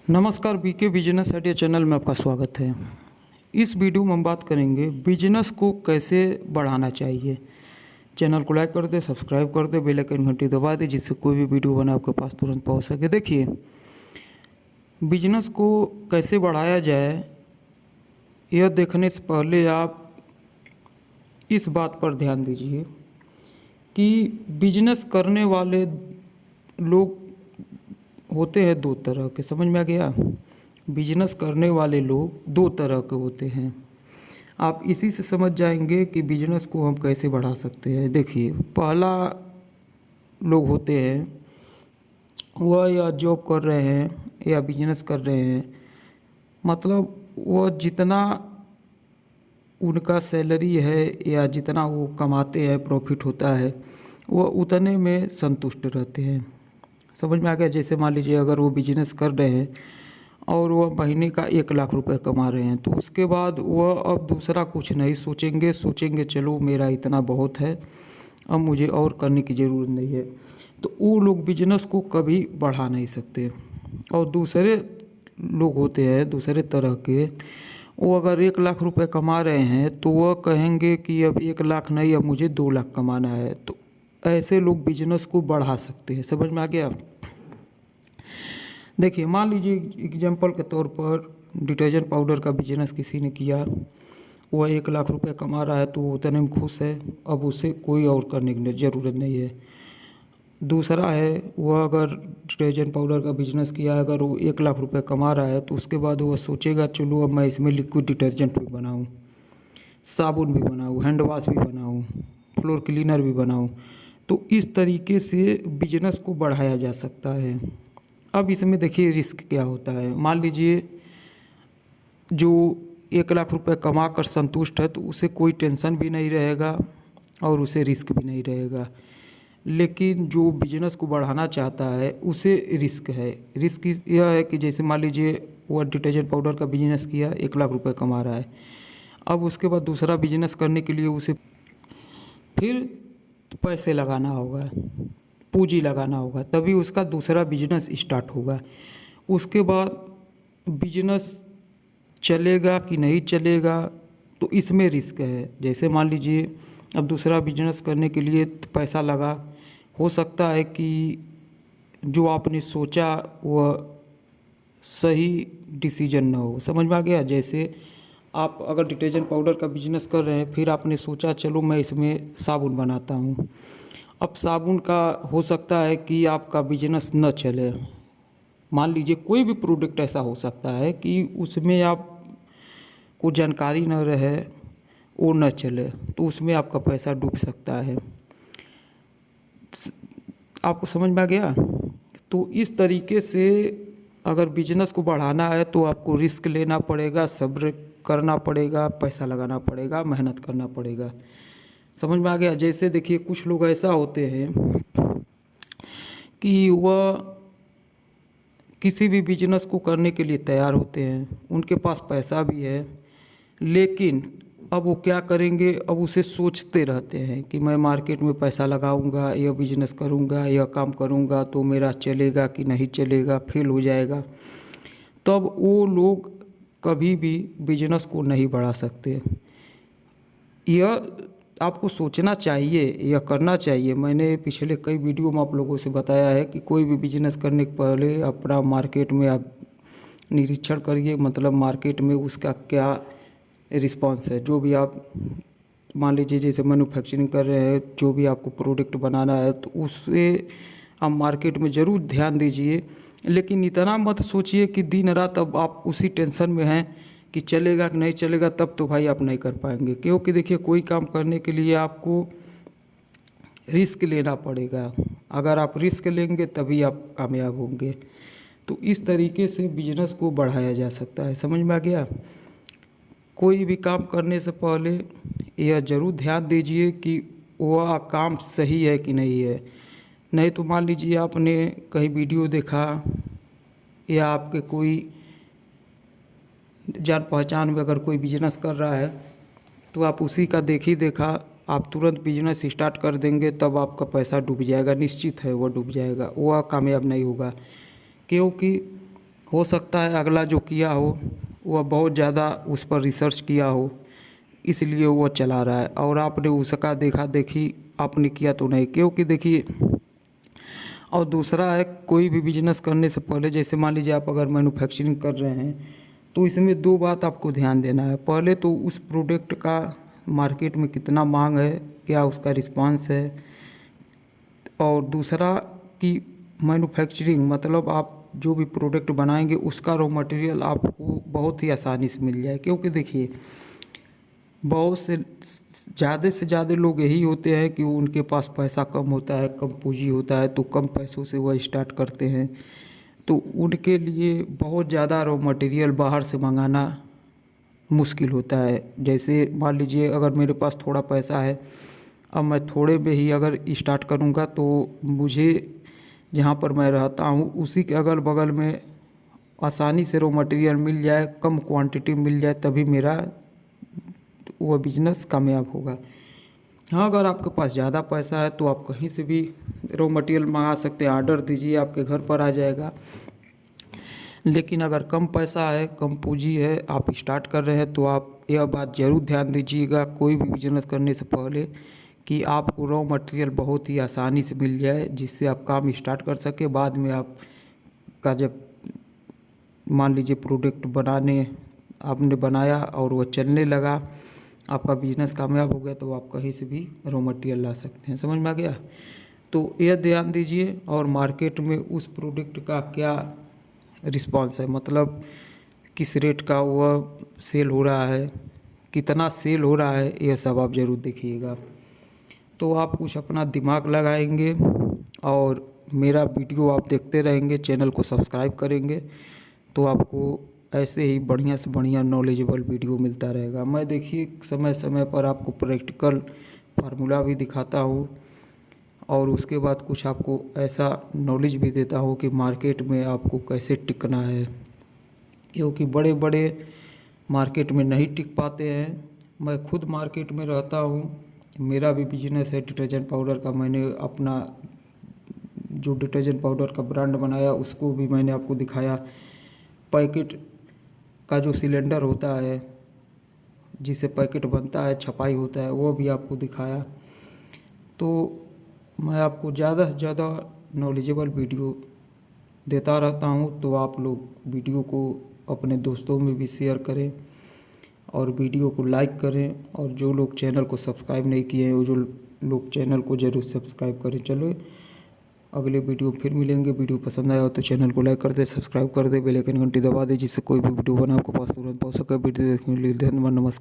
नमस्कार, BK business idea channel में आपका स्वागत है। इस वीडियो में हम बात करेंगे बिजनेस को कैसे बढ़ाना चाहिए। चैनल को लाइक कर दे, सब्सक्राइब कर दे, बेल आइकन घंटी दबा दे, जिससे कोई भी वीडियो बना आपके पास तुरंत पहुंच सके। देखिए, बिजनेस को कैसे बढ़ाया जाए यह देखने से पहले आप इस बात पर ध्यान दीजिए कि बिजनेस करने वाले लोग होते हैं दो तरह के। समझ में आ गया? बिजनेस करने वाले लोग दो तरह के होते हैं। आप इसी से समझ जाएंगे कि बिजनेस को हम कैसे बढ़ा सकते हैं। देखिए, पहला लोग होते हैं वह या जॉब कर रहे हैं या बिजनेस कर रहे हैं, मतलब वह जितना उनका सैलरी है या जितना वो कमाते हैं, प्रॉफिट होता है, वह उतने में संतुष्ट रहते हैं। समझ में आ गया? जैसे मान लीजिए अगर वो बिजनेस कर रहे हैं और वह महीने का 1 लाख रुपए कमा रहे हैं, तो उसके बाद वह अब दूसरा कुछ नहीं सोचेंगे चलो मेरा इतना बहुत है, अब मुझे और करने की ज़रूरत नहीं है। तो वो लोग बिजनेस को कभी बढ़ा नहीं सकते। और दूसरे लोग होते हैं दूसरे तरह के, वो अगर 1 लाख रुपए कमा रहे हैं तो वह कहेंगे कि अब 1 लाख नहीं, अब मुझे 2 लाख कमाना है। तो ऐसे लोग बिजनेस को बढ़ा सकते हैं। समझ में आ गया? देखिए, मान लीजिए एग्जाम्पल के तौर पर डिटर्जेंट पाउडर का बिजनेस किसी ने किया, वह 1 लाख रुपए कमा रहा है तो वो उतने में खुश है, अब उसे कोई और करने की ज़रूरत नहीं है। दूसरा है, वह अगर डिटर्जेंट पाउडर का बिजनेस किया, अगर वो 1 लाख रुपए कमा रहा है तो उसके बाद वह सोचेगा चलो अब मैं इसमें लिक्विड डिटर्जेंट भी बनाऊँ, साबुन भी बनाऊँ, हैंड वॉश भी बनाऊँ, फ्लोर क्लीनर भी बनाऊँ। तो इस तरीके से बिजनेस को बढ़ाया जा सकता है। अब इसमें देखिए रिस्क क्या होता है। मान लीजिए जो 1 लाख रुपए कमा कर संतुष्ट है तो उसे कोई टेंशन भी नहीं रहेगा और उसे रिस्क भी नहीं रहेगा। लेकिन जो बिजनेस को बढ़ाना चाहता है उसे रिस्क है। रिस्क यह है कि जैसे मान लीजिए वह डिटर्जेंट पाउडर का बिजनेस किया, 1 लाख रुपए कमा रहा है, अब उसके बाद दूसरा बिजनेस करने के लिए उसे फिर पैसे लगाना होगा, पूंजी लगाना होगा, तभी उसका दूसरा बिजनेस स्टार्ट होगा। उसके बाद बिजनेस चलेगा कि नहीं चलेगा तो इसमें रिस्क है। जैसे मान लीजिए अब दूसरा बिजनेस करने के लिए पैसा लगा, हो सकता है कि जो आपने सोचा वह सही डिसीजन ना हो। समझ में आ गया? जैसे आप अगर डिटर्जेंट पाउडर का बिजनेस कर रहे हैं, फिर आपने सोचा चलो मैं इसमें साबुन बनाता हूँ। अब साबुन का हो सकता है कि आपका बिजनेस न चले। मान लीजिए कोई भी प्रोडक्ट ऐसा हो सकता है कि उसमें आपको जानकारी न रहे, वो न चले, तो उसमें आपका पैसा डूब सकता है। आपको समझ में आ गया? तो इस तरीके से अगर बिजनेस को बढ़ाना है तो आपको रिस्क लेना पड़ेगा, सब्र करना पड़ेगा, पैसा लगाना पड़ेगा, मेहनत करना पड़ेगा। समझ में आ गया? जैसे देखिए कुछ लोग ऐसा होते हैं कि वह किसी भी बिजनेस को करने के लिए तैयार होते हैं, उनके पास पैसा भी है, लेकिन अब वो क्या करेंगे, अब उसे सोचते रहते हैं कि मैं मार्केट में पैसा लगाऊंगा, यह बिजनेस करूंगा, यह काम करूंगा तो मेरा चलेगा कि नहीं चलेगा, फेल हो जाएगा। तब वो लोग कभी भी बिजनेस को नहीं बढ़ा सकते। यह आपको सोचना चाहिए, यह करना चाहिए। मैंने पिछले कई वीडियो में आप लोगों से बताया है कि कोई भी बिजनेस करने के पहले अपना मार्केट में आप निरीक्षण करिए, मतलब मार्केट में उसका क्या रिस्पांस है। जो भी आप मान लीजिए जैसे मैन्युफैक्चरिंग कर रहे हैं, जो भी आपको प्रोडक्ट बनाना है तो उससे आप मार्केट में ज़रूर ध्यान दीजिए। लेकिन इतना मत सोचिए कि दिन रात अब आप उसी टेंशन में हैं कि चलेगा कि नहीं चलेगा, तब तो भाई आप नहीं कर पाएंगे। क्योंकि देखिए कोई काम करने के लिए आपको रिस्क लेना पड़ेगा। अगर आप रिस्क लेंगे तभी आप कामयाब होंगे। तो इस तरीके से बिजनेस को बढ़ाया जा सकता है। समझ में आ गया? कोई भी काम करने से पहले यह ज़रूर ध्यान दीजिए कि वह काम सही है कि नहीं है। नहीं तो मान लीजिए आपने कहीं वीडियो देखा या आपके कोई जान पहचान में अगर कोई बिजनेस कर रहा है तो आप उसी का देखा आप तुरंत बिजनेस स्टार्ट कर देंगे, तब आपका पैसा डूब जाएगा। निश्चित है वह डूब जाएगा, वह कामयाब नहीं होगा। क्योंकि हो सकता है अगला जो किया हो वह बहुत ज़्यादा उस पर रिसर्च किया हो, इसलिए वो चला रहा है, और आपने उसका देखा देखी आपने किया तो नहीं। क्योंकि देखिए, और दूसरा है, कोई भी बिजनेस करने से पहले, जैसे मान लीजिए आप अगर मैन्युफैक्चरिंग कर रहे हैं, तो इसमें दो बात आपको ध्यान देना है। पहले तो उस प्रोडक्ट का मार्केट में कितना मांग है, क्या उसका रिस्पांस है, और दूसरा कि मैन्युफैक्चरिंग मतलब आप जो भी प्रोडक्ट बनाएंगे उसका रॉ मटेरियल आपको बहुत ही आसानी से मिल जाए। क्योंकि देखिए, बहुत से ज़्यादा लोग यही होते हैं कि उनके पास पैसा कम होता है, कम पूंजी होता है, तो कम पैसों से वह स्टार्ट करते हैं। तो उनके लिए बहुत ज़्यादा रॉ मटेरियल बाहर से मंगाना मुश्किल होता है। जैसे मान लीजिए अगर मेरे पास थोड़ा पैसा है, अब मैं थोड़े में ही अगर स्टार्ट करूँगा, तो मुझे जहाँ पर मैं रहता हूँ उसी के अगल बगल में आसानी से रॉ मटेरियल मिल जाए, कम क्वांटिटी मिल जाए, तभी मेरा वह बिज़नेस कामयाब होगा। हाँ, अगर आपके पास ज़्यादा पैसा है तो आप कहीं से भी रॉ मटेरियल मंगा सकते हैं, ऑर्डर दीजिए, आपके घर पर आ जाएगा। लेकिन अगर कम पैसा है, कम पूंजी है, आप स्टार्ट कर रहे हैं, तो आप यह बात ज़रूर ध्यान दीजिएगा कोई भी बिजनेस करने से पहले कि आपको रॉ मटेरियल बहुत ही आसानी से मिल जाए, जिससे आप काम स्टार्ट कर सके। बाद में आपका जब मान लीजिए प्रोडक्ट आपने बनाया और वह चलने लगा, आपका बिजनेस कामयाब हो गया, तो आप कहीं से भी रॉ मटेरियल ला सकते हैं। समझ में आ गया? तो यह ध्यान दीजिए। और मार्केट में उस प्रोडक्ट का क्या रिस्पांस है, मतलब किस रेट का वह सेल हो रहा है, कितना सेल हो रहा है, यह सब आप ज़रूर देखिएगा। तो आप कुछ अपना दिमाग लगाएंगे और मेरा वीडियो आप देखते रहेंगे, चैनल को सब्सक्राइब करेंगे, तो आपको ऐसे ही बढ़िया से बढ़िया नॉलेजेबल वीडियो मिलता रहेगा। मैं देखिए समय समय पर आपको प्रैक्टिकल फार्मूला भी दिखाता हूँ, और उसके बाद कुछ आपको ऐसा नॉलेज भी देता हूँ कि मार्केट में आपको कैसे टिकना है। क्योंकि बड़े बड़े मार्केट में नहीं टिक पाते हैं। मैं खुद मार्केट में रहता हूँ, मेरा भी बिजनेस है डिटर्जेंट पाउडर का। मैंने अपना जो डिटर्जेंट पाउडर का ब्रांड बनाया उसको भी मैंने आपको दिखाया। पैकेट का जो सिलेंडर होता है जिससे पैकेट बनता है, छपाई होता है, वो भी आपको दिखाया। तो मैं आपको ज़्यादा से ज़्यादा नॉलेजेबल वीडियो देता रहता हूँ। तो आप लोग वीडियो को अपने दोस्तों में भी शेयर करें और वीडियो को लाइक करें, और जो लोग चैनल को सब्सक्राइब नहीं किए हैं वो जो लोग चैनल को ज़रूर सब्सक्राइब करें। चलो अगले वीडियो फिर मिलेंगे। वीडियो पसंद आया हो तो चैनल को लाइक कर दे, सब्सक्राइब कर दे, बेल आइकन घंटी दबा दे, जिससे कोई भी वीडियो बना आपको पास तुरंत पहुँच सके। वीडियो देखने के लिए धन्यवाद, नमस्कार।